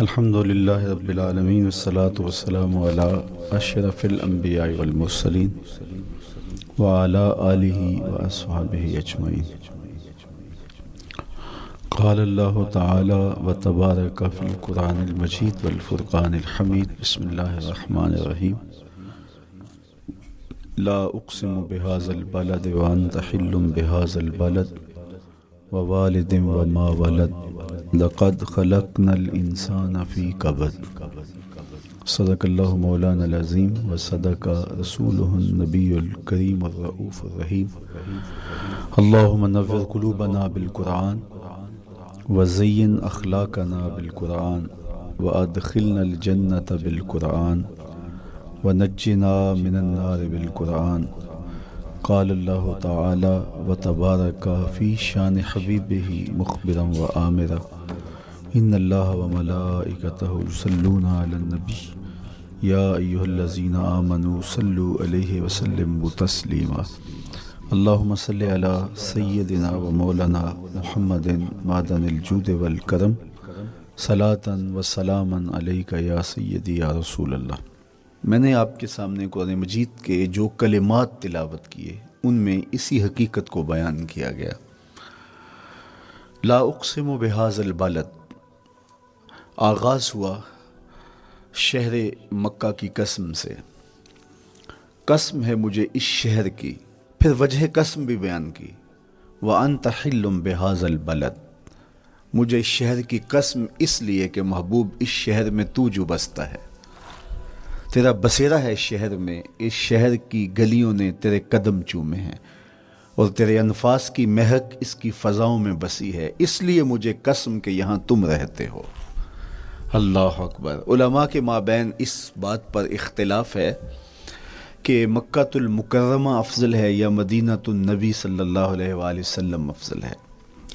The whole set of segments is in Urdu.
الحمد للہ رب العالمین والصلاة والسلام علی اشرف الانبیاء والمرسلین وعلی آلہ واصحابہ اجمعین۔ قال اللہ تعالی وتبارک فی القرآن المجید والفرقان الحمید۔ بسم اللہ الرحمن الرحیم۔ لا اقسم بہذا البلد وانت حل بہذا البلد ووالد وما ولد لقد خلقنا الانسان فی کبد۔ صدق اللہ مولانا العظیم وصدق رسولہ النبی الکریم الرؤوف الرحیم۔ اللہم نور قلوبنا بالقرآن وزین اخلاقنا بالقرآن وادخلنا الجنۃ بالقرآن ونجنا من النار بالقرآن۔ قال اللہ تعالی وتبارک فی شان حبیبہ مخبرا وآمرا ان اللہ وملائکتہ یصلون علی النبی یا ایہا الذین آمنوا صلوا علیہ وسلموا تسلیما۔ اللہم صلی علی سیدنا و مولانا محمد معدن الجود والکرم صلاۃ و سلاما علیک یا سیدی یا رسول اللہ۔ میں نے آپ کے سامنے قرآن مجید کے جو کلمات تلاوت کیے ان میں اسی حقیقت کو بیان کیا گیا۔ لا اقسم بہذا البلد، آغاز ہوا شہر مکہ کی قسم سے۔ قسم ہے مجھے اس شہر کی، پھر وجہ قسم بھی بیان کی۔ وَأَنْتَ حِلٌّ بِهَذَا الْبَلَدِ، مجھے اس شہر کی قسم اس لیے کہ محبوب اس شہر میں تو جو بستا ہے، تیرا بسیرا ہے اس شہر میں، اس شہر کی گلیوں نے تیرے قدم چومے ہیں اور تیرے انفاس کی مہک اس کی فضاؤں میں بسی ہے، اس لیے مجھے قسم کہ یہاں تم رہتے ہو۔ اللہ اکبر۔ علماء کے مابین اس بات پر اختلاف ہے کہ مکہ المکرمہ افضل ہے یا مدینہ النبی صلی اللہ علیہ وآلہ وسلم افضل ہے۔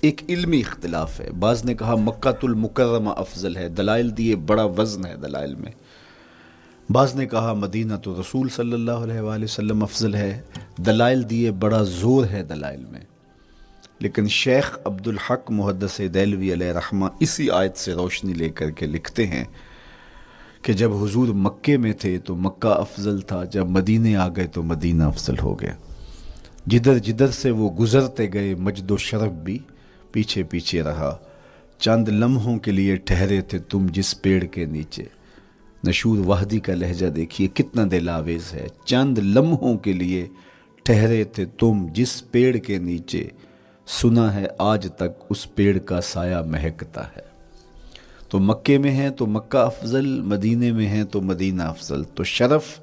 ایک علمی اختلاف ہے۔ بعض نے کہا مکہ المکرمہ افضل ہے، دلائل دیے، بڑا وزن ہے دلائل میں۔ بعض نے کہا مدینہ الرسول صلی اللہ علیہ وآلہ وسلم افضل ہے، دلائل دیے، بڑا زور ہے دلائل میں۔ لیکن شیخ عبدالحق محدث دہلوی علیہ رحمہ اسی آیت سے روشنی لے کر کے لکھتے ہیں کہ جب حضور مکے میں تھے تو مکہ افضل تھا، جب مدینے آ گئے تو مدینہ افضل ہو گیا۔ جدھر جدھر سے وہ گزرتے گئے مجد و شرف بھی پیچھے پیچھے رہا۔ چند لمحوں کے لیے ٹھہرے تھے تم جس پیڑ کے نیچے۔ نشور وحدی کا لہجہ دیکھیے کتنا دل آویز ہے۔ چند لمحوں کے لیے ٹھہرے تھے تم جس پیڑ کے نیچے، سنا ہے آج تک اس پیڑ کا سایہ مہکتا ہے۔ تو مکے میں ہیں تو مکہ افضل، مدینے میں ہیں تو مدینہ افضل۔ تو شرف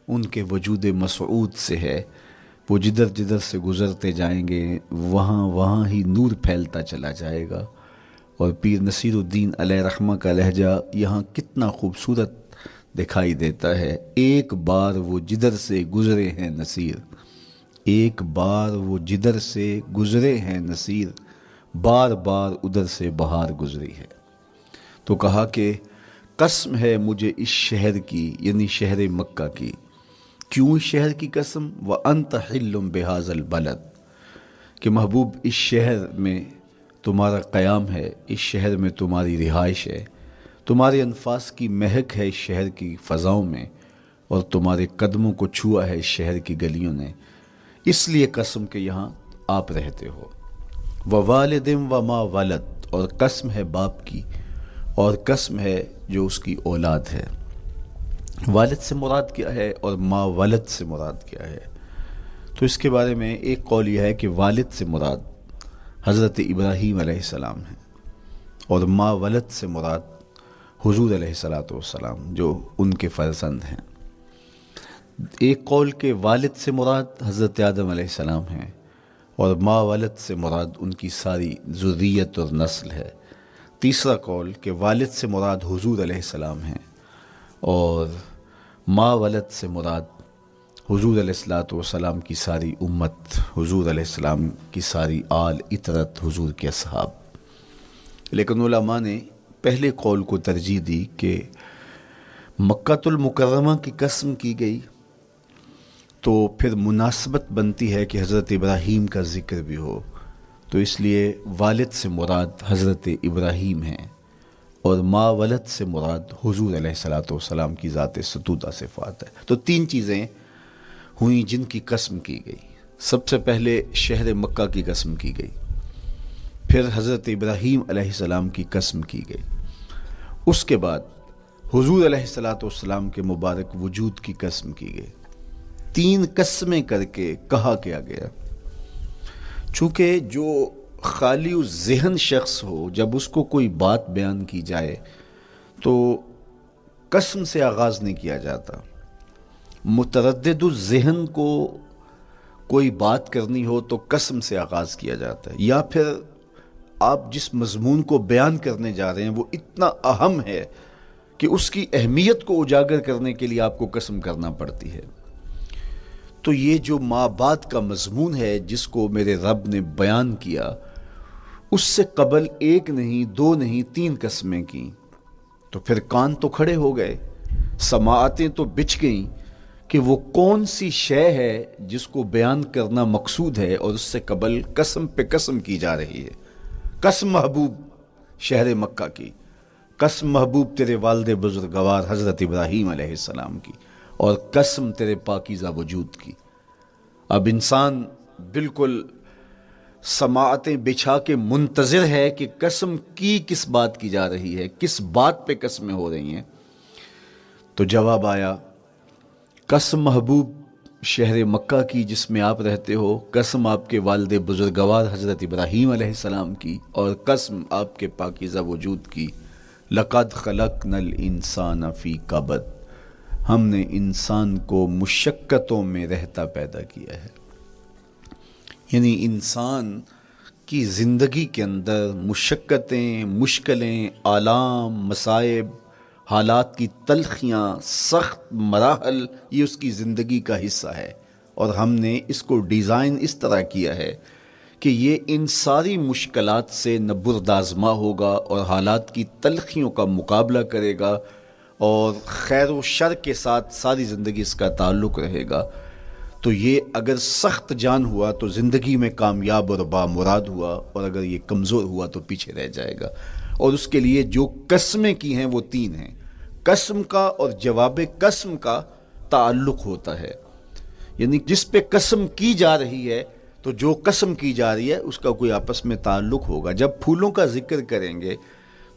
ان کے وجود مسعود سے ہے۔ وہ جدھر جدھر سے گزرتے جائیں گے وہاں ہی نور پھیلتا چلا جائے گا۔ اور پیر نصیر الدین علیہ رحمہ کا لہجہ یہاں کتنا خوبصورت دکھائی دیتا ہے۔ ایک بار وہ جدھر سے گزرے ہیں نصیر، ایک بار وہ جدھر سے گزرے ہیں نصیر، بار بار ادھر سے بہار گزری ہے۔ تو کہا کہ قسم ہے مجھے اس شہر کی، یعنی شہر مکہ کی۔ کیوں اس شہر کی قسم؟ وَأَنْتَ حِلٌّ بِهَذَا الْبَلَدِ، کہ محبوب اس شہر میں تمہارا قیام ہے، اس شہر میں تمہاری رہائش ہے، تمہارے انفاس کی مہک ہے اس شہر کی فضاؤں میں، اور تمہارے قدموں کو چھوا ہے اس شہر کی گلیوں نے، اس لیے قسم کہ یہاں آپ رہتے ہو۔ وَوَالِدٍ وَمَا وَلَدَ، اور قسم ہے باپ کی، اور قسم ہے جو اس کی اولاد ہے۔ والد سے مراد کیا ہے اور ما ولد سے مراد کیا ہے؟ تو اس کے بارے میں ایک قول یہ ہے کہ والد سے مراد حضرت ابراہیم علیہ السلام ہیں، اور ما ولد سے مراد حضور علیہ السلام جو ان کے فرزند ہیں۔ ایک قول کہ والد سے مراد حضرت آدم علیہ السلام ہیں، اور ما ولد سے مراد ان کی ساری ذریت اور نسل ہے۔ تیسرا قول کہ والد سے مراد حضور علیہ السلام ہیں، اور ما ولد سے مراد حضور علیہ السلام کی ساری امت، حضور علیہ السلام کی ساری آل اطرت، حضور کے اصحاب۔ لیکن علماء نے پہلے قول کو ترجیح دی کہ مکہ المکرمہ کی قسم کی گئی تو پھر مناسبت بنتی ہے کہ حضرت ابراہیم کا ذکر بھی ہو، تو اس لیے والد سے مراد حضرت ابراہیم ہیں، اور ما ولد سے مراد حضور علیہ الصلوۃ والسلام کی ذات ستودہ صفات ہے۔ تو تین چیزیں ہوئیں جن کی قسم کی گئی۔ سب سے پہلے شہر مکہ کی قسم کی گئی، پھر حضرت ابراہیم علیہ السلام کی قسم کی گئی، اس کے بعد حضور علیہ الصلوۃ والسلام کے مبارک وجود کی قسم کی گئی۔ تین قسمیں کر کے کہا کیا گیا، چونکہ جو خالی ذہن شخص ہو، جب اس کو کوئی بات بیان کی جائے تو قسم سے آغاز نہیں کیا جاتا۔ متردد الذہن کو کوئی بات کرنی ہو تو قسم سے آغاز کیا جاتا ہے، یا پھر آپ جس مضمون کو بیان کرنے جا رہے ہیں وہ اتنا اہم ہے کہ اس کی اہمیت کو اجاگر کرنے کے لیے آپ کو قسم کرنا پڑتی ہے۔ تو یہ جو ماں بعد کا مضمون ہے جس کو میرے رب نے بیان کیا، اس سے قبل ایک نہیں، دو نہیں، تین قسمیں کی، تو پھر کان تو کھڑے ہو گئے، سماعتیں تو بچھ گئیں کہ وہ کون سی شے ہے جس کو بیان کرنا مقصود ہے، اور اس سے قبل قسم پہ قسم کی جا رہی ہے۔ قسم محبوب شہر مکہ کی، قسم محبوب تیرے والد بزرگوار حضرت ابراہیم علیہ السلام کی، اور قسم تیرے پاکیزہ وجود کی۔ اب انسان بالکل سماعتیں بچھا کے منتظر ہے کہ قسم کی کس بات کی جا رہی ہے، کس بات پہ قسمیں ہو رہی ہیں۔ تو جواب آیا، قسم محبوب شہر مکہ کی جس میں آپ رہتے ہو، قسم آپ کے والد بزرگوار حضرت ابراہیم علیہ السلام کی، اور قسم آپ کے پاکیزہ وجود کی۔ لقد خلقنا الانسان فی کبد، ہم نے انسان کو مشقتوں میں رہتا پیدا کیا ہے۔ یعنی انسان کی زندگی کے اندر مشقتیں، مشکلیں، آلام، مصائب، حالات کی تلخیاں، سخت مراحل، یہ اس کی زندگی کا حصہ ہے، اور ہم نے اس کو ڈیزائن اس طرح کیا ہے کہ یہ ان ساری مشکلات سے نہ بردآزما ہوگا اور حالات کی تلخیوں کا مقابلہ کرے گا، اور خیر و شر کے ساتھ ساری زندگی اس کا تعلق رہے گا۔ تو یہ اگر سخت جان ہوا تو زندگی میں کامیاب اور بامراد ہوا، اور اگر یہ کمزور ہوا تو پیچھے رہ جائے گا۔ اور اس کے لیے جو قسمیں کی ہیں وہ تین ہیں۔ قسم کا اور جواب قسم کا تعلق ہوتا ہے، یعنی جس پہ قسم کی جا رہی ہے تو جو قسم کی جا رہی ہے اس کا کوئی آپس میں تعلق ہوگا۔ جب پھولوں کا ذکر کریں گے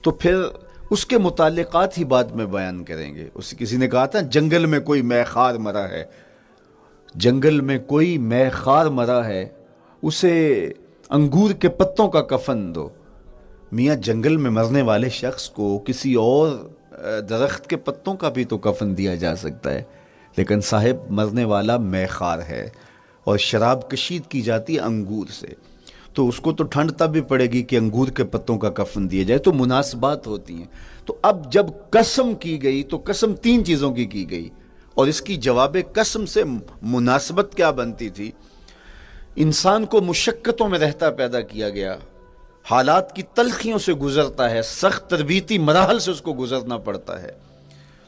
تو پھر اس کے متعلقات ہی بعد میں بیان کریں گے۔ کسی نے کہا تھا جنگل میں کوئی مے خار مرا ہے، جنگل میں کوئی مے خار مرا ہے، اسے انگور کے پتوں کا کفن دو۔ میاں جنگل میں مرنے والے شخص کو کسی اور درخت کے پتوں کا بھی تو کفن دیا جا سکتا ہے، لیکن صاحب مرنے والا مے خار ہے، اور شراب کشید کی جاتی ہے انگور سے، تو اس کو تو ٹھنڈ تب بھی پڑے گی کہ انگور کے پتوں کا کفن دیا جائے۔ تو مناسبات ہوتی ہیں۔ تو اب جب قسم کی گئی تو قسم تین چیزوں کی گئی، اور اس کی جواب قسم سے مناسبت کیا بنتی تھی؟ انسان کو مشقتوں میں رہتا پیدا کیا گیا، حالات کی تلخیوں سے گزرتا ہے، سخت تربیتی مراحل سے اس کو گزرنا پڑتا ہے۔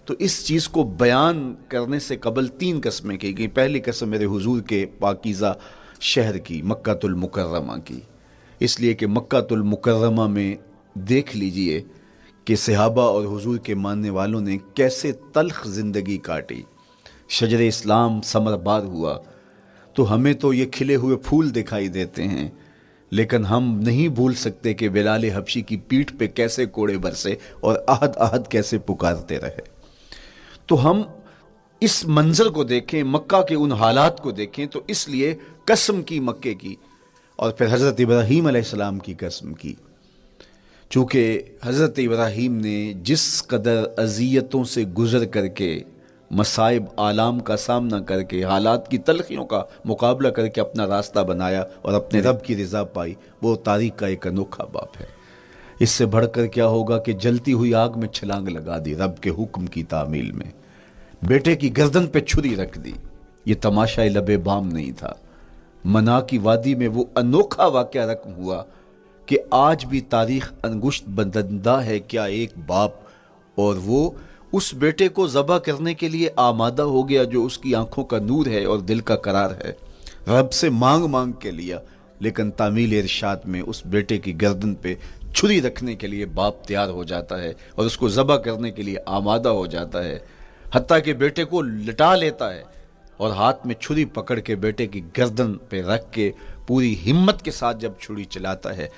تو اس چیز کو بیان کرنے سے قبل تین قسمیں کی گئی۔ پہلی قسم میرے حضور کے پاکیزہ شہر کی، مکہ المکرمہ کی، اس لیے کہ مکہ المکرمہ میں دیکھ لیجئے کہ صحابہ اور حضور کے ماننے والوں نے کیسے تلخ زندگی کاٹی۔ شجر اسلام ثمر بار ہوا تو ہمیں تو یہ کھلے ہوئے پھول دکھائی دیتے ہیں، لیکن ہم نہیں بھول سکتے کہ بلال حبشی کی پیٹھ پہ کیسے کوڑے برسے اور احد احد کیسے پکارتے رہے۔ تو ہم اس منظر کو دیکھیں، مکہ کے ان حالات کو دیکھیں، تو اس لیے قسم کی مکے کی، اور پھر حضرت ابراہیم علیہ السلام کی قسم کی، چونکہ حضرت ابراہیم نے جس قدر اذیتوں سے گزر کر کے، مصائب آلام کا سامنا کر کے، حالات کی تلخیوں کا مقابلہ کر کے اپنا راستہ بنایا اور اپنے رب کی رضا پائی، وہ تاریخ کا ایک انوکھا باپ ہے۔ اس سے بڑھ کر کیا ہوگا کہ جلتی ہوئی آگ میں چھلانگ لگا دی رب کے حکم کی تعمیل میں، بیٹے کی گردن پہ چھری رکھ دی۔ یہ تماشا لب بام نہیں تھا، منا کی وادی میں وہ انوکھا واقعہ رقم ہوا کہ آج بھی تاریخ انگشت بدندہ ہے کیا ایک باپ، اور وہ اس بیٹے کو ذبح کرنے کے لیے آمادہ ہو گیا جو اس کی آنکھوں کا نور ہے اور دل کا قرار ہے، رب سے مانگ مانگ کے لیا، لیکن تعمیل ارشاد میں اس بیٹے کی گردن پہ چھری رکھنے کے لیے باپ تیار ہو جاتا ہے اور اس کو ذبح کرنے کے لیے آمادہ ہو جاتا ہے، حتیٰ کہ بیٹے کو لٹا لیتا ہے اور ہاتھ میں چھری پکڑ کے بیٹے کی گردن پہ رکھ کے پوری ہمت کے ساتھ جب چھری چلاتا ہے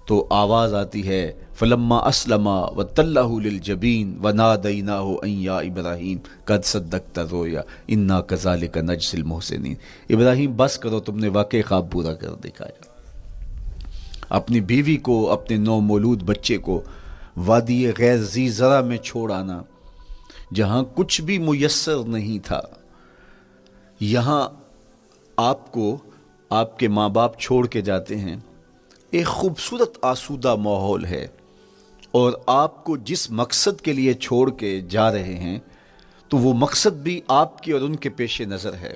تو آواز آتی ہے فلما اسلم وتلہ للجبین ونادیناہ ان یا ابراہیم قد صدقت الرؤیا انا کذالک نجزی المحسنین۔ ابراہیم بس کرو، تم نے واقعی خواب پورا کر دکھایا۔ اپنی بیوی کو، اپنے نو مولود بچے کو وادی غیر ذی زرع میں چھوڑ آنا، جہاں کچھ بھی میسر نہیں تھا، یہاں آپ کو آپ کے ماں باپ چھوڑ کے جاتے ہیں، ایک خوبصورت آسودہ ماحول ہے، اور آپ کو جس مقصد کے لیے چھوڑ کے جا رہے ہیں تو وہ مقصد بھی آپ کی اور ان کے پیش نظر ہے،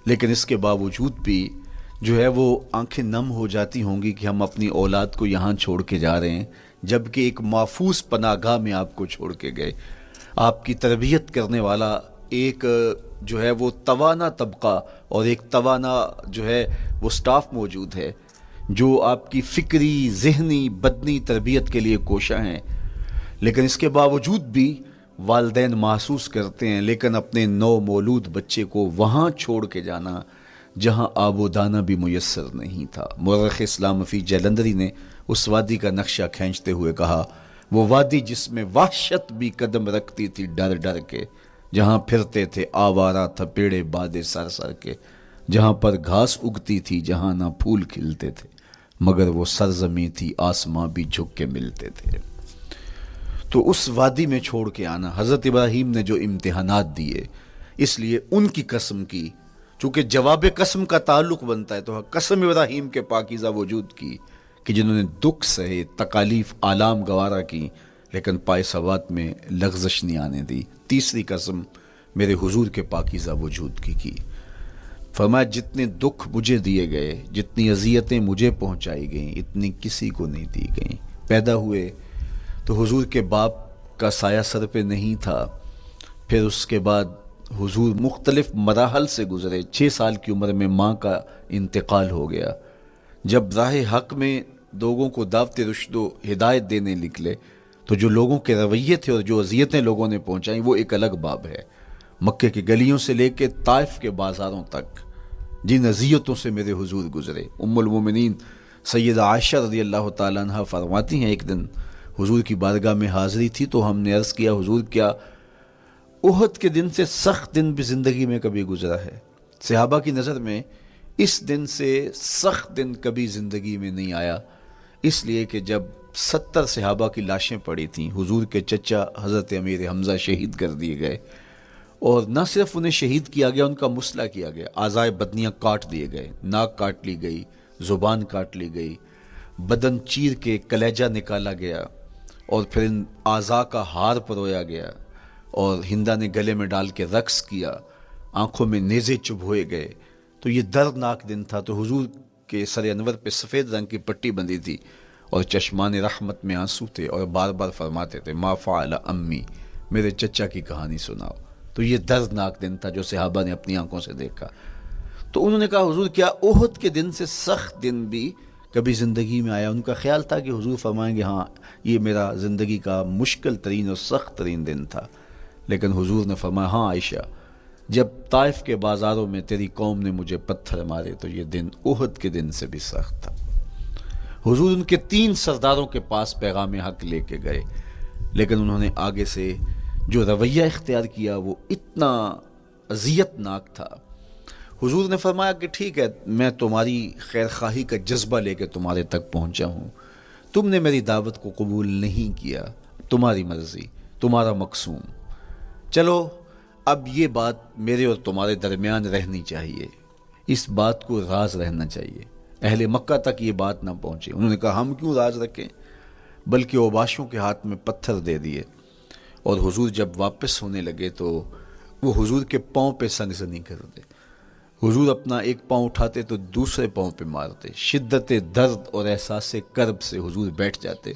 لیکن اس کے باوجود بھی جو ہے وہ آنکھیں نم ہو جاتی ہوں گی کہ ہم اپنی اولاد کو یہاں چھوڑ کے جا رہے ہیں، جبکہ ایک محفوظ پناہ گاہ میں آپ کو چھوڑ کے گئے۔ آپ کی تربیت کرنے والا ایک جو ہے وہ توانا طبقہ اور ایک توانا جو ہے وہ سٹاف موجود ہے جو آپ کی فکری، ذہنی، بدنی تربیت کے لیے کوشاں ہیں، لیکن اس کے باوجود بھی والدین محسوس کرتے ہیں لیکن اپنے نو مولود بچے کو وہاں چھوڑ کے جانا جہاں آب و دانہ بھی میسر نہیں تھا۔ مورخ اسلام فی جلندری نے اس وادی کا نقشہ کھینچتے ہوئے کہا، وہ وادی جس میں وحشت بھی قدم رکھتی تھی ڈر ڈر کے، جہاں پھرتے تھے آوارہ تھپیڑے بادے سر سر کے، جہاں پر گھاس اگتی تھی، جہاں نہ پھول کھلتے تھے، مگر وہ سرزمین تھی آسماں بھی جھک کے ملتے تھے۔ تو اس وادی میں چھوڑ کے آنا، حضرت ابراہیم نے جو امتحانات دیے، اس لیے ان کی قسم کی، چونکہ جواب قسم کا تعلق بنتا ہے تو قسم ابراہیم کے پاکیزہ وجود کی کہ جنہوں نے دکھ سہے، تکالیف آلام گوارا کی، لیکن پائے ثبات میں لغزش نہیں آنے دی۔ تیسری قسم میرے حضور کے پاکیزہ وجود کی فرمایا جتنے دکھ مجھے دیے گئے، جتنی اذیتیں مجھے پہنچائی گئیں، اتنی کسی کو نہیں دی گئیں۔ پیدا ہوئے تو حضور کے باپ کا سایہ سر پہ نہیں تھا، پھر اس کے بعد حضور مختلف مراحل سے گزرے۔ 6 سال کی عمر میں ماں کا انتقال ہو گیا۔ جب راہ حق میں لوگوں کو دعوت رشد و ہدایت دینے نکلے تو جو لوگوں کے رویے تھے اور جو اذیتیں لوگوں نے پہنچائیں وہ ایک الگ باب ہے۔ مکے کی گلیوں سے لے کے طائف کے بازاروں تک جن اذیتوں سے میرے حضور گزرے، ام المومنین سیدہ عائشہ رضی اللہ تعالیٰ عنہ فرماتی ہیں ایک دن حضور کی بارگاہ میں حاضری تھی تو ہم نے عرض کیا حضور کیا احد کے دن سے سخت دن بھی زندگی میں کبھی گزرا ہے؟ صحابہ کی نظر میں اس دن سے سخت دن کبھی زندگی میں نہیں آیا، اس لیے کہ جب 70 صحابہ کی لاشیں پڑی تھیں، حضور کے چچا حضرت امیر حمزہ شہید کر دیے گئے، اور نہ صرف انہیں شہید کیا گیا، ان کا مسئلہ کیا گیا، اعضائے بدنیاں کاٹ دیے گئے، ناک کاٹ لی گئی، زبان کاٹ لی گئی، بدن چیر کے کلیجہ نکالا گیا، اور پھر ان اعضاء کا ہار پرویا گیا، اور ہندا نے گلے میں ڈال کے رقص کیا، آنکھوں میں نیزے چبھوئے گئے۔ تو یہ دردناک دن تھا۔ تو حضور کے سر انور پہ سفید رنگ کی پٹی بندھی تھی اور چشمان رحمت میں آنسو تھے، اور بار بار فرماتے تھے ما فعل امی، میرے چچا کی کہانی سناؤ۔ تو یہ دردناک دن تھا جو صحابہ نے اپنی آنکھوں سے دیکھا۔ تو انہوں نے کہا حضور کیا احد کے دن سے سخت دن بھی کبھی زندگی میں آیا؟ ان کا خیال تھا کہ حضور فرمائیں گے ہاں یہ میرا زندگی کا مشکل ترین اور سخت ترین دن تھا، لیکن حضور نے فرمایا ہاں عائشہ، جب طائف کے بازاروں میں تیری قوم نے مجھے پتھر مارے تو یہ دن احد کے دن سے بھی سخت تھا۔ حضور ان کے 3 سرداروں کے پاس پیغام حق لے کے گئے، لیکن انہوں نے آگے سے جو رویہ اختیار کیا وہ اتنا اذیت ناک تھا۔ حضور نے فرمایا کہ ٹھیک ہے، میں تمہاری خیر خواہی کا جذبہ لے کے تمہارے تک پہنچا ہوں، تم نے میری دعوت کو قبول نہیں کیا، تمہاری مرضی، تمہارا مقسوم، چلو اب یہ بات میرے اور تمہارے درمیان رہنی چاہیے، اس بات کو راز رہنا چاہیے، اہل مکہ تک یہ بات نہ پہنچے۔ انہوں نے کہا ہم کیوں راز رکھیں، بلکہ اوباشوں کے ہاتھ میں پتھر دے دیے، اور حضور جب واپس ہونے لگے تو وہ حضور کے پاؤں پہ سنگسنی کرتے، حضور اپنا ایک پاؤں اٹھاتے تو دوسرے پاؤں پہ مارتے، شدت درد اور احساس کرب سے حضور بیٹھ جاتے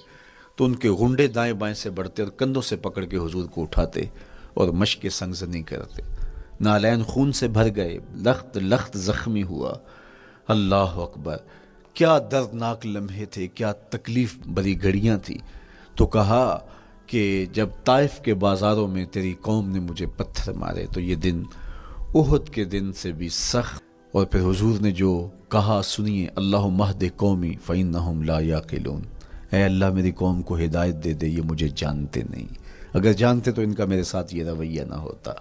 تو ان کے غنڈے دائیں بائیں سے بڑھتے اور کندھوں سے پکڑ کے حضور کو اٹھاتے اور مشق سنگزنی کرتے۔ نالین خون سے بھر گئے، لخت لخت زخمی ہوا۔ اللہ اکبر، کیا دردناک لمحے تھے، کیا تکلیف بری گھڑیاں تھیں. تو کہا کہ جب طائف کے بازاروں میں تیری قوم نے مجھے پتھر مارے تو یہ دن احد کے دن سے بھی سخت. اور پھر حضور نے جو کہا سنیے، اللہم اہد قومی فإنہم لا یعقلون. اے اللہ میری قوم کو ہدایت دے دے، یہ مجھے جانتے نہیں. اگر جانتے تو ان کا میرے ساتھ یہ رویہ نہ ہوتا.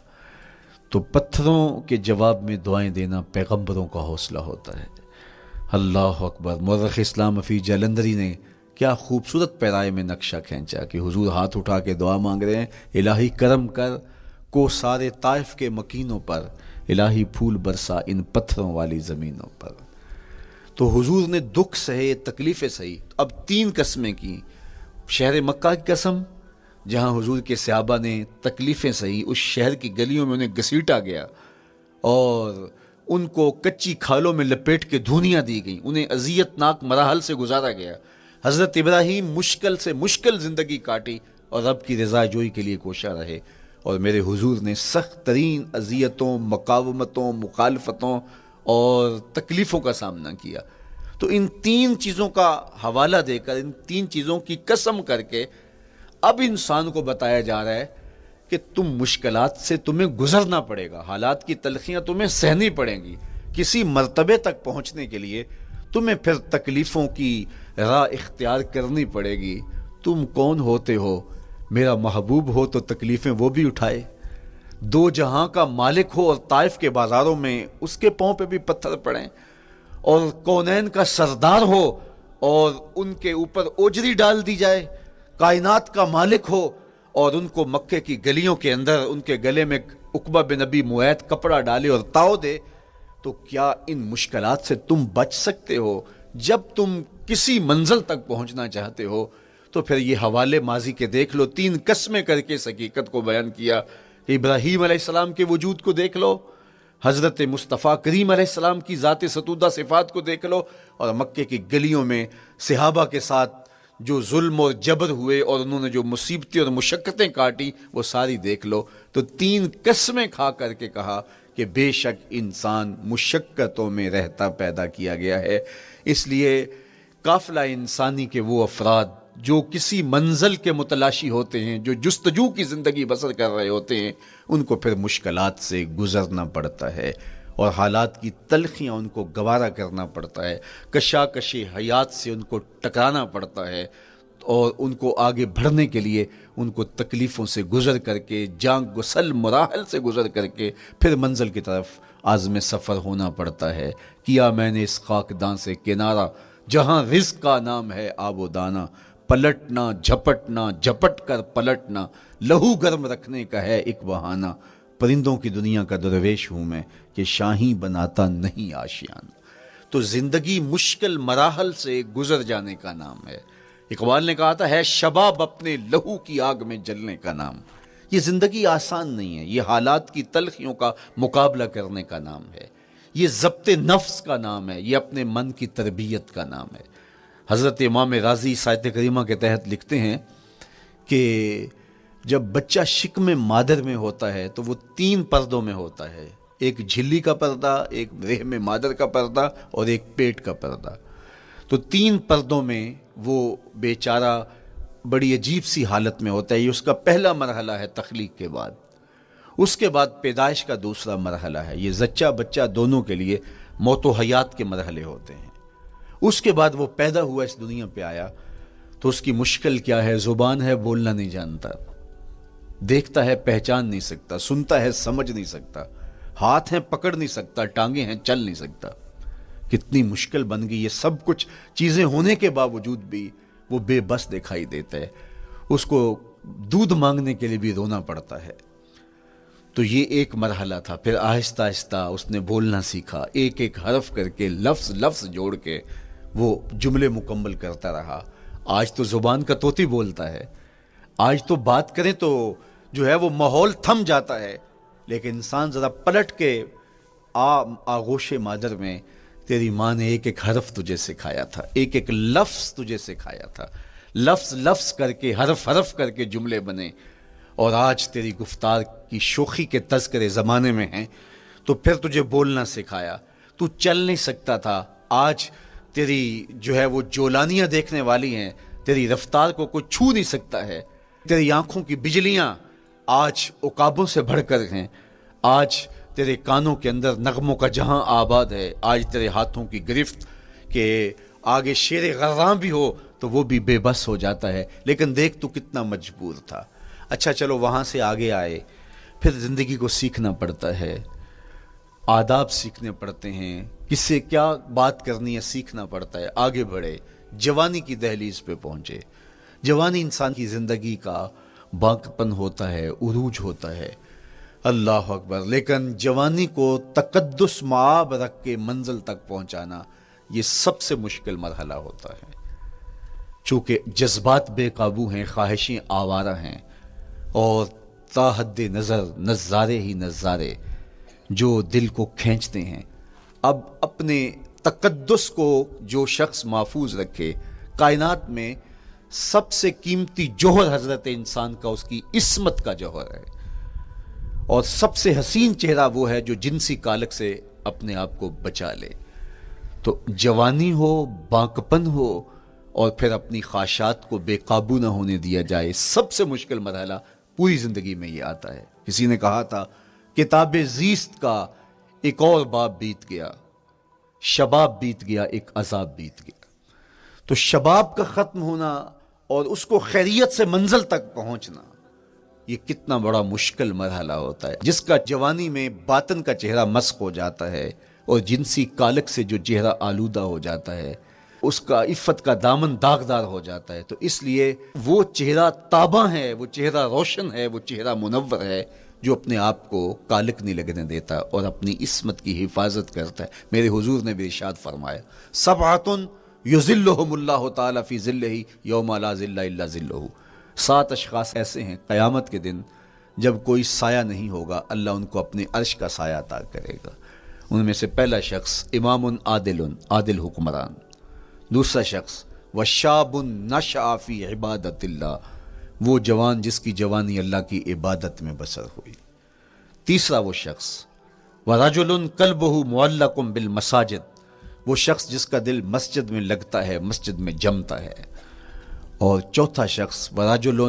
تو پتھروں کے جواب میں دعائیں دینا پیغمبروں کا حوصلہ ہوتا ہے. اللہ اکبر. مورخ اسلام حفیظ جلندری نے کیا خوبصورت پیرائے میں نقشہ کھینچا کہ حضور ہاتھ اٹھا کے دعا مانگ رہے ہیں، الہی کرم کر کو سارے طائف کے مکینوں پر، الہی پھول برسا ان پتھروں والی زمینوں پر. تو حضور نے دکھ سہے، تکلیفیں سہی. اب 3 قسمیں کی. شہر مکہ کی قسم جہاں حضور کے صحابہ نے تکلیفیں سہی، اس شہر کی گلیوں میں انہیں گھسیٹا گیا اور ان کو کچی کھالوں میں لپیٹ کے دھونیاں دی گئیں، انہیں اذیت ناک مراحل سے گزارا گیا. حضرت ابراہیم مشکل سے مشکل زندگی کاٹی اور رب کی رضا جوئی کے لیے کوشاں رہے. اور میرے حضور نے سخت ترین اذیتوں، مقاومتوں، مخالفتوں اور تکلیفوں کا سامنا کیا. تو ان 3 چیزوں کا حوالہ دے کر، ان 3 چیزوں کی قسم کر کے اب انسان کو بتایا جا رہا ہے کہ تم مشکلات سے تمہیں گزرنا پڑے گا، حالات کی تلخیاں تمہیں سہنی پڑیں گی. کسی مرتبے تک پہنچنے کے لیے تمہیں پھر تکلیفوں کی راہ اختیار کرنی پڑے گی. تم کون ہوتے ہو؟ میرا محبوب ہو تو تکلیفیں وہ بھی اٹھائے. 2 جہاں کا مالک ہو اور طائف کے بازاروں میں اس کے پاؤں پہ بھی پتھر پڑیں، اور کونین کا سردار ہو اور ان کے اوپر اوجری ڈال دی جائے، کائنات کا مالک ہو اور ان کو مکے کی گلیوں کے اندر ان کے گلے میں عقبہ بن ابی معیط کپڑا ڈالے اور تاؤ دے. تو کیا ان مشکلات سے تم بچ سکتے ہو؟ جب تم کسی منزل تک پہنچنا چاہتے ہو تو پھر یہ حوالے ماضی کے دیکھ لو. 3 قسمیں کر کے اس حقیقت کو بیان کیا. ابراہیم علیہ السلام کے وجود کو دیکھ لو، حضرت مصطفیٰ کریم علیہ السلام کی ذات ستودہ صفات کو دیکھ لو، اور مکے کی گلیوں میں صحابہ کے ساتھ جو ظلم اور جبر ہوئے اور انہوں نے جو مصیبتیں اور مشقتیں کاٹی وہ ساری دیکھ لو. تو 3 قسمیں کھا کر کے کہا کہ بے شک انسان مشقتوں میں رہتا پیدا کیا گیا ہے. اس لیے قافلہ انسانی کے وہ افراد جو کسی منزل کے متلاشی ہوتے ہیں، جو جستجو کی زندگی بسر کر رہے ہوتے ہیں، ان کو پھر مشکلات سے گزرنا پڑتا ہے اور حالات کی تلخیاں ان کو گوارا کرنا پڑتا ہے، کشاکش حیات سے ان کو ٹکرانا پڑتا ہے، اور ان کو آگے بڑھنے کے لیے ان کو تکلیفوں سے گزر کر کے، جان گسل مراحل سے گزر کر کے پھر منزل کی طرف عازم سفر ہونا پڑتا ہے. کیا میں نے اس خاکدان سے کنارہ جہاں رزق کا نام ہے آب و دانہ، پلٹنا جھپٹنا جھپٹ کر پلٹنا لہو گرم رکھنے کا ہے ایک بہانہ. پرندوں کی دنیا کا درویش ہوں میں کہ شاہی بناتا نہیں آشیان. تو زندگی مشکل مراحل سے گزر جانے کا نام ہے. اقبال نے کہا تھا ہے شباب اپنے لہو کی آگ میں جلنے کا نام. یہ زندگی آسان نہیں ہے، یہ حالات کی تلخیوں کا مقابلہ کرنے کا نام ہے، یہ ضبط نفس کا نام ہے، یہ اپنے من کی تربیت کا نام ہے. حضرت امام راضی آیت کریمہ کے تحت لکھتے ہیں کہ جب بچہ شکم مادر میں ہوتا ہے تو وہ 3 پردوں میں ہوتا ہے، ایک جھلی کا پردہ، ایک رحم مادر کا پردہ اور ایک پیٹ کا پردہ. تو 3 پردوں میں وہ بیچارہ بڑی عجیب سی حالت میں ہوتا ہے. یہ اس کا پہلا مرحلہ ہے تخلیق کے بعد. اس کے بعد پیدائش کا دوسرا مرحلہ ہے. یہ زچہ بچہ دونوں کے لیے موت و حیات کے مرحلے ہوتے ہیں. اس کے بعد وہ پیدا ہوا، اس دنیا پہ آیا تو اس کی مشکل کیا ہے؟ زبان ہے، بولنا نہیں جانتا، دیکھتا ہے پہچان نہیں سکتا، سنتا ہے سمجھ نہیں سکتا، ہاتھ ہیں پکڑ نہیں سکتا، ٹانگیں ہیں چل نہیں سکتا. کتنی مشکل بن گئی. یہ سب کچھ چیزیں ہونے کے باوجود بھی وہ بے بس دکھائی دیتا ہے. اس کو دودھ مانگنے کے لیے بھی رونا پڑتا ہے. تو یہ ایک مرحلہ تھا. پھر آہستہ آہستہ اس نے بولنا سیکھا، ایک ایک حرف کر کے، لفظ لفظ جوڑ کے وہ جملے مکمل کرتا رہا. آج تو زبان کا طوطی بولتا ہے، آج تو بات کریں تو جو ہے وہ ماحول تھم جاتا ہے. لیکن انسان ذرا پلٹ کے آغوش مادر میں تیری ماں نے ایک ایک حرف تجھے سکھایا تھا، ایک ایک لفظ تجھے سکھایا تھا، لفظ لفظ کر کے، حرف حرف کر کے جملے بنے. اور آج تیری گفتار کی شوخی کے تذکرے زمانے میں ہیں تو پھر تجھے بولنا سکھایا. تو چل نہیں سکتا تھا، آج تیری جو ہے وہ جولانیاں دیکھنے والی ہیں، تیری رفتار کو کوئی چھو نہیں سکتا ہے، تیری آنکھوں کی بجلیاں آج عقابوں سے بڑھ کر ہیں، آج تیرے کانوں کے اندر نغموں کا جہاں آباد ہے، آج تیرے ہاتھوں کی گرفت کہ آگے شیر غراں بھی ہو تو وہ بھی بے بس ہو جاتا ہے، لیکن دیکھ تو کتنا مجبور تھا۔ اچھا چلو وہاں سے آگے آئے، پھر زندگی کو سیکھنا پڑتا ہے، آداب سیکھنے پڑتے ہیں، کس سے کیا بات کرنی ہے سیکھنا پڑتا ہے، آگے بڑھے، جوانی کی دہلیز پہ پہنچے۔ جوانی انسان کی زندگی کا باقپن ہوتا ہے، عروج ہوتا ہے، اللہ اکبر، لیکن جوانی کو تقدس معاب رکھ کے منزل تک پہنچانا یہ سب سے مشکل مرحلہ ہوتا ہے، چونکہ جذبات بے قابو ہیں، خواہشیں آوارہ ہیں، اور تا حد نظر نظارے ہی نظارے جو دل کو کھینچتے ہیں۔ اب اپنے تقدس کو جو شخص محفوظ رکھے، کائنات میں سب سے قیمتی جوہر حضرت انسان کا اس کی عصمت کا جوہر ہے، اور سب سے حسین چہرہ وہ ہے جو جنسی کالک سے اپنے آپ کو بچا لے۔ تو جوانی ہو، باقپن ہو، اور پھر اپنی خواہشات کو بے قابو نہ ہونے دیا جائے، سب سے مشکل مرحلہ پوری زندگی میں یہ آتا ہے۔ کسی نے کہا تھا کتاب زیست کا ایک اور باب بیت گیا، شباب بیت گیا، ایک عذاب بیت گیا۔ تو شباب کا ختم ہونا اور اس کو خیریت سے منزل تک پہنچنا، یہ کتنا بڑا مشکل مرحلہ ہوتا ہے، جس کا جوانی میں باطن کا چہرہ مسخ ہو جاتا ہے اور جنسی کالک سے جو چہرہ آلودہ ہو جاتا ہے، اس کا عفت کا دامن داغدار ہو جاتا ہے۔ تو اس لیے وہ چہرہ تاباں ہے، وہ چہرہ روشن ہے، وہ چہرہ منور ہے جو اپنے آپ کو کالک نہیں لگنے دیتا اور اپنی عصمت کی حفاظت کرتا ہے۔ میرے حضور نے بھی ارشاد فرمایا، سبعۃ یظلھم اللہ تعالی فی ظلہ یوم لا ظل الا ظلہ، 7 اشخاص ایسے ہیں قیامت کے دن جب کوئی سایہ نہیں ہوگا، اللہ ان کو اپنے عرش کا سایہ عطا کرے گا۔ ان میں سے پہلا شخص امام عادل حکمران، دوسرا شخص وشاب نشأ فی عبادت اللہ، وہ جوان جس کی جوانی اللہ کی عبادت میں بسر ہوئی۔ تیسرا وہ شخص ورجل قلبہ معلق بالمساجد، وہ شخص جس کا دل مسجد میں لگتا ہے، مسجد میں جمتا ہے۔ اور چوتھا شخص ورجل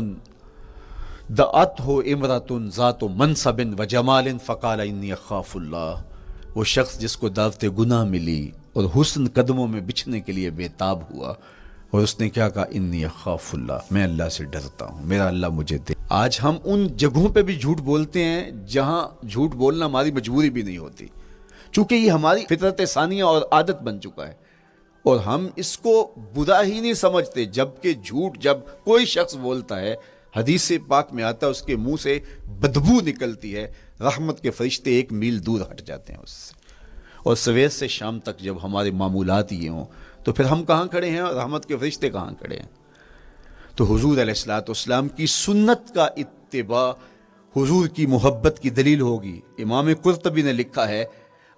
دعته امرأة ذات منصب وجمال فقال انی اخاف اللہ، وہ شخص جس کو دعوت گناہ ملی اور حسن قدموں میں بچھنے کے لیے بیتاب ہوا، اور اس نے کیا کہا، انی اخاف اللہ، میں اللہ سے ڈرتا ہوں، میرا اللہ مجھے دے۔ آج ہم ان جگہوں پہ بھی جھوٹ بولتے ہیں جہاں جھوٹ بولنا ہماری مجبوری بھی نہیں ہوتی، چونکہ یہ ہماری فطرت ثانیہ اور عادت بن چکا ہے، اور ہم اس کو برا ہی نہیں سمجھتے، جبکہ جھوٹ جب کوئی شخص بولتا ہے، حدیث پاک میں آتا ہے اس کے منہ سے بدبو نکلتی ہے، رحمت کے فرشتے 1 میل دور ہٹ جاتے ہیں اس سے۔ اور سویر سے شام تک جب ہمارے معمولات یہ ہوں تو پھر ہم کہاں کھڑے ہیں اور رحمت کے فرشتے کہاں کھڑے ہیں؟ تو حضور علیہ الصلوۃ والسلام کی سنت کا اتباع حضور کی محبت کی دلیل ہوگی۔ امام قرطبی نے لکھا ہے،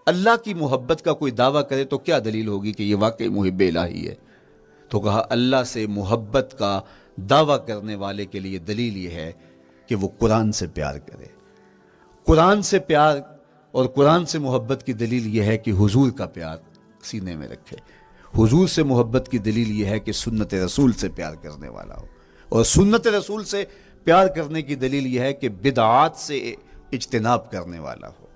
اللہ کی محبت کا کوئی دعویٰ کرے تو کیا دلیل ہوگی کہ یہ واقعی محب الہی ہے؟ تو کہا اللہ سے محبت کا دعویٰ کرنے والے کے لیے دلیل یہ ہے کہ وہ قرآن سے پیار کرے۔ قرآن سے پیار اور قرآن سے محبت کی دلیل یہ ہے کہ حضور کا پیار سینے میں رکھے۔ حضور سے محبت کی دلیل یہ ہے کہ سنت رسول سے پیار کرنے والا ہو، اور سنت رسول سے پیار کرنے کی دلیل یہ ہے کہ بدعات سے اجتناب کرنے والا ہو۔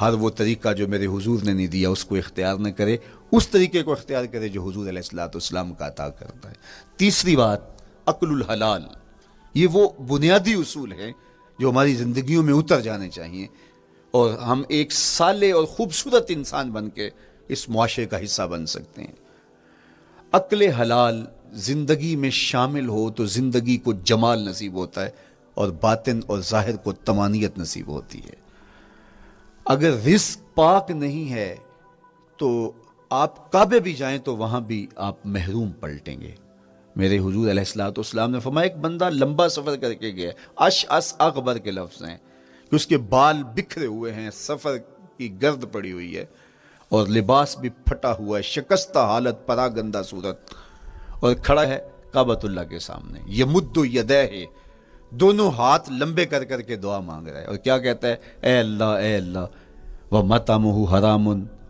ہر وہ طریقہ جو میرے حضور نے نہیں دیا اس کو اختیار نہ کرے، اس طریقے کو اختیار کرے جو حضور علیہ الصلوۃ والسلام کا عطا کرتا ہے۔ تیسری بات، عقل الحلال، یہ وہ بنیادی اصول ہیں جو ہماری زندگیوں میں اتر جانے چاہیے، اور ہم ایک صالح اور خوبصورت انسان بن کے اس معاشرے کا حصہ بن سکتے ہیں۔ عقل حلال زندگی میں شامل ہو تو زندگی کو جمال نصیب ہوتا ہے، اور باطن اور ظاہر کو طمانینت نصیب ہوتی ہے۔ اگر رزق پاک نہیں ہے تو آپ کعبے بھی جائیں تو وہاں بھی آپ محروم پلٹیں گے۔ میرے حضور علیہ الصلوۃ والسلام نے فرمایا، ایک بندہ لمبا سفر کر کے گیا، اشعث اغبر کے لفظ ہیں کہ اس کے بال بکھرے ہوئے ہیں، سفر کی گرد پڑی ہوئی ہے، اور لباس بھی پھٹا ہوا ہے، شکستہ حالت، پراگندہ صورت، اور کھڑا ہے کعبۃ اللہ کے سامنے، یمد یدیہ، دونوں ہاتھ لمبے کر کر کے دعا مانگ رہا ہے، اور کیا کہتا ہے، اے اللہ، اے اللہ، وَمَطْعَمُهُ حَرَامٌ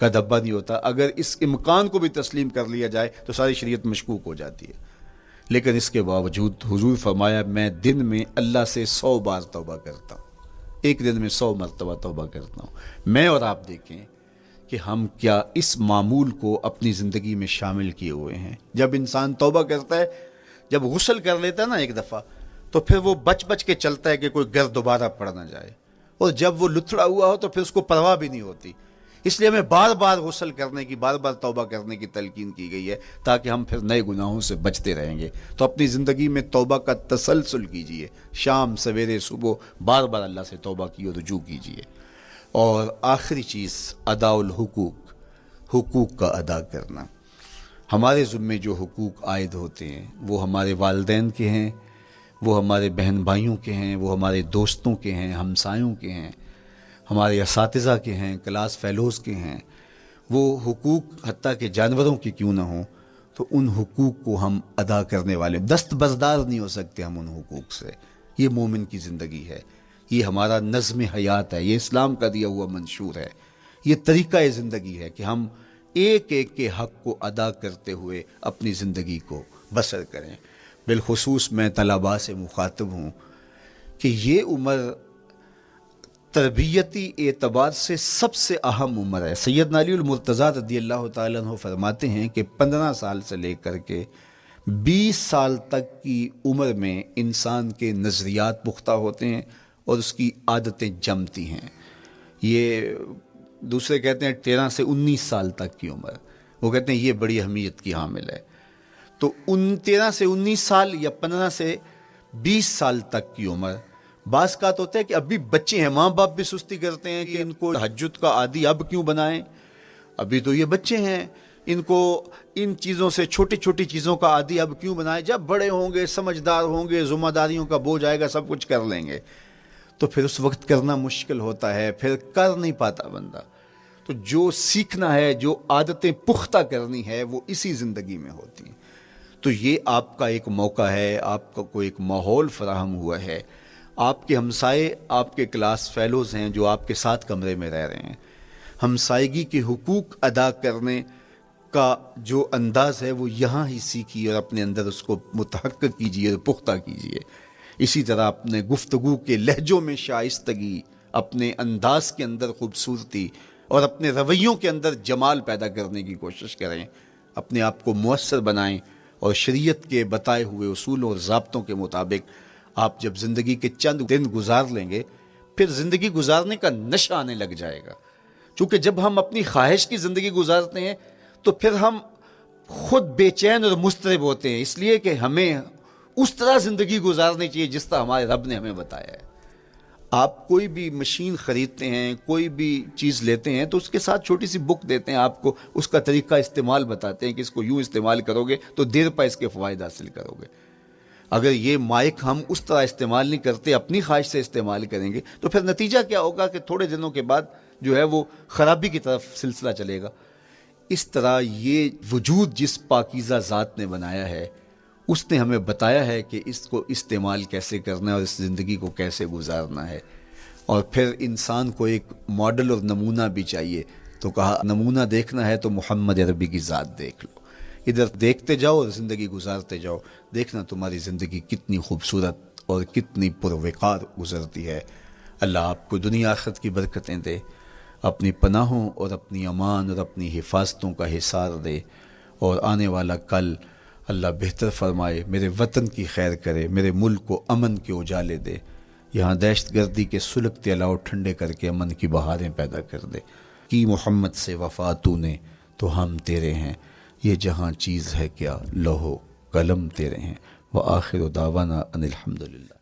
کا دھبا نہیں ہوتا. اگر اس امکان کو بھی تسلیم کر لیا جائے تو ساری شریعت مشکوک ہو جاتی ہے. لیکن اس کے باوجود حضور فرمایا میں دن میں اللہ سے 100 بار توبہ کرتا ہوں, ایک دن میں 100 مرتبہ توبہ کرتا ہوں. میں اور آپ دیکھیں کہ ہم کیا اس معمول کو اپنی زندگی میں شامل کیے ہوئے ہیں. جب انسان توبہ کرتا ہے, جب غسل کر لیتا ہے نا ایک دفعہ, تو پھر وہ بچ بچ کے چلتا ہے کہ کوئی گرد دوبارہ پڑ نہ جائے, اور جب وہ لتھڑا ہوا ہو تو پھر اس کو پرواہ بھی نہیں ہوتی. اس لیے ہمیں بار بار غسل کرنے کی, بار بار توبہ کرنے کی تلقین کی گئی ہے تاکہ ہم پھر نئے گناہوں سے بچتے رہیں گے. تو اپنی زندگی میں توبہ کا تسلسل کیجئے, شام سویرے صبح بار بار اللہ سے توبہ کی اور رجوع کیجئے. اور آخری چیز ادا الحقوق, حقوق کا ادا کرنا. ہمارے ذمے جو حقوق عائد ہوتے ہیں وہ ہمارے والدین کے ہیں, وہ ہمارے بہن بھائیوں کے ہیں, وہ ہمارے دوستوں کے ہیں, ہمسایوں کے ہیں, ہمارے اساتذہ کے ہیں, کلاس فیلوز کے ہیں. وہ حقوق حتیٰ کہ جانوروں کی کیوں نہ ہوں, تو ان حقوق کو ہم ادا کرنے والے, دست بردار نہیں ہو سکتے ہم ان حقوق سے. یہ مومن کی زندگی ہے, یہ ہمارا نظم حیات ہے, یہ اسلام کا دیا ہوا منشور ہے, یہ طریقہ زندگی ہے کہ ہم ایک ایک کے حق کو ادا کرتے ہوئے اپنی زندگی کو بسر کریں. بالخصوص میں طلباء سے مخاطب ہوں کہ یہ عمر تربیتی اعتبار سے سب سے اہم عمر ہے. سیدنا علی المرتضیٰ رضی اللہ تعالیٰ عنہ فرماتے ہیں کہ 15 سال سے لے کر کے 20 سال تک کی عمر میں انسان کے نظریات پختہ ہوتے ہیں اور اس کی عادتیں جمتی ہیں. یہ دوسرے کہتے ہیں 13 سے 19 سال تک کی عمر, وہ کہتے ہیں یہ بڑی اہمیت کی حامل ہے. تو 13 سے 19 سال یا 15 سے 20 سال تک کی عمر, بعض کا تو ہوتا ہے کہ ابھی بچے ہیں, ماں باپ بھی سستی کرتے ہیں کہ ان کو تہجد کا عادی اب کیوں بنائیں, ابھی تو یہ بچے ہیں, ان کو ان چیزوں سے, چھوٹی چھوٹی چیزوں کا عادی اب کیوں بنائیں, جب بڑے ہوں گے, سمجھدار ہوں گے, ذمہ داریوں کا بوجھ آئے گا, سب کچھ کر لیں گے. تو پھر اس وقت کرنا مشکل ہوتا ہے, پھر کر نہیں پاتا بندہ. تو جو سیکھنا ہے, جو عادتیں پختہ کرنی ہے, وہ اسی زندگی میں ہوتی ہیں. تو یہ آپ کا ایک موقع ہے, آپ کو ایک ماحول فراہم ہوا ہے. آپ کے ہمسائے آپ کے کلاس فیلوز ہیں جو آپ کے ساتھ کمرے میں رہ رہے ہیں. ہمسائیگی کے حقوق ادا کرنے کا جو انداز ہے وہ یہاں ہی سیکھیے اور اپنے اندر اس کو متحقق کیجیے اور پختہ کیجیے. اسی طرح اپنے گفتگو کے لہجوں میں شائستگی, اپنے انداز کے اندر خوبصورتی اور اپنے رویوں کے اندر جمال پیدا کرنے کی کوشش کریں. اپنے آپ کو مؤثر بنائیں اور شریعت کے بتائے ہوئے اصولوں اور ضابطوں کے مطابق آپ جب زندگی کے چند دن گزار لیں گے, پھر زندگی گزارنے کا نشہ آنے لگ جائے گا. چونکہ جب ہم اپنی خواہش کی زندگی گزارتے ہیں تو پھر ہم خود بے چین اور مضطرب ہوتے ہیں, اس لیے کہ ہمیں اس طرح زندگی گزارنی چاہیے جس طرح ہمارے رب نے ہمیں بتایا ہے. آپ کوئی بھی مشین خریدتے ہیں, کوئی بھی چیز لیتے ہیں, تو اس کے ساتھ چھوٹی سی بک دیتے ہیں آپ کو, اس کا طریقہ استعمال بتاتے ہیں کہ اس کو یوں استعمال کرو گے تو دیر پا اس کے فوائد حاصل کرو گے. اگر یہ مائک ہم اس طرح استعمال نہیں کرتے, اپنی خواہش سے استعمال کریں گے, تو پھر نتیجہ کیا ہوگا کہ تھوڑے دنوں کے بعد جو ہے وہ خرابی کی طرف سلسلہ چلے گا. اس طرح یہ وجود جس پاکیزہ ذات نے بنایا ہے, اس نے ہمیں بتایا ہے کہ اس کو استعمال کیسے کرنا ہے اور اس زندگی کو کیسے گزارنا ہے. اور پھر انسان کو ایک ماڈل اور نمونہ بھی چاہیے. تو کہا نمونہ دیکھنا ہے تو محمد عربی کی ذات دیکھ لو, ادھر دیکھتے جاؤ اور زندگی گزارتے جاؤ, دیکھنا تمہاری زندگی کتنی خوبصورت اور کتنی پروقار گزرتی ہے. اللہ آپ کو دنیا آخرت کی برکتیں دے, اپنی پناہوں اور اپنی امان اور اپنی حفاظتوں کا حصار دے, اور آنے والا کل اللہ بہتر فرمائے, میرے وطن کی خیر کرے, میرے ملک کو امن کے اجالے دے, یہاں دہشت گردی کے سلگتے الاؤ ٹھنڈے کر کے امن کی بہاریں پیدا کر دے. کی محمد سے وفا تو نے تو ہم تیرے ہیں, یہ جہاں چیز ہے کیا لوح و قلم تیرے ہیں. وآخر دعوانا ان الحمدللہ.